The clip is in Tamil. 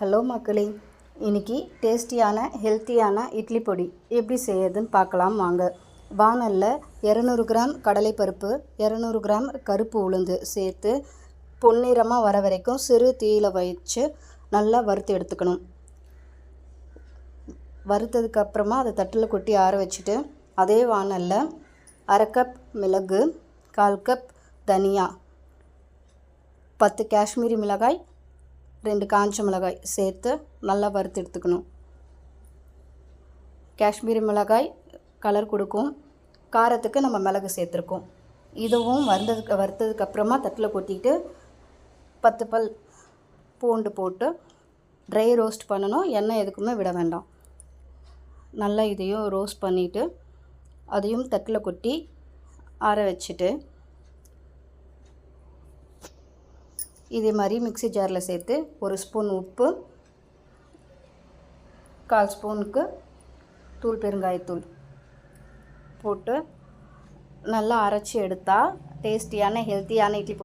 ஹலோ மக்களே, இன்றைக்கி டேஸ்டியான ஹெல்த்தியான இட்லி பொடி எப்படி செய்யறதுன்னு பார்க்கலாம் வாங்க. வானலில் 200 கிராம் கடலைப்பருப்பு, 200 கிராம் கருப்பு உளுந்து சேர்த்து பொன்னிறமாக வர வரைக்கும் சிறு தீயில் வச்சு நல்லா வறுத்து எடுத்துக்கணும். வறுத்ததுக்கப்புறமா அதை தட்டில் கொட்டி ஆற வச்சுட்டு அதே வானலில் 1/2 கப் மிளகு, 1/4 கப் தனியா, 10 காஷ்மீரி மிளகாய், 2 காஞ்ச மிளகாய் சேர்த்து நல்லா வறுத்து எடுத்துக்கணும். காஷ்மீரி மிளகாய் கலர் கொடுக்கும், காரத்துக்கு நம்ம மிளகு சேர்த்துருக்கோம். இதுவும் வறுத்ததுக்கப்புறமா தட்டில் கொட்டிட்டு 10 பல் பூண்டு போட்டு ட்ரை ரோஸ்ட் பண்ணணும். எண்ணெய் எதுக்குமே விட வேண்டாம். நல்லா இதையும் ரோஸ்ட் பண்ணிவிட்டு அதையும் தட்டில் கொட்டி ஆற வச்சுட்டு இதே மாதிரி மிக்ஸி ஜாரில் சேர்த்து 1 ஸ்பூன் உப்பு, 1/4 ஸ்பூனுக்கு தூள் பெருங்காயத்தூள் போட்டு நல்லா அரைச்சி எடுத்தால் டேஸ்டியான ஹெல்த்தியான இட்லி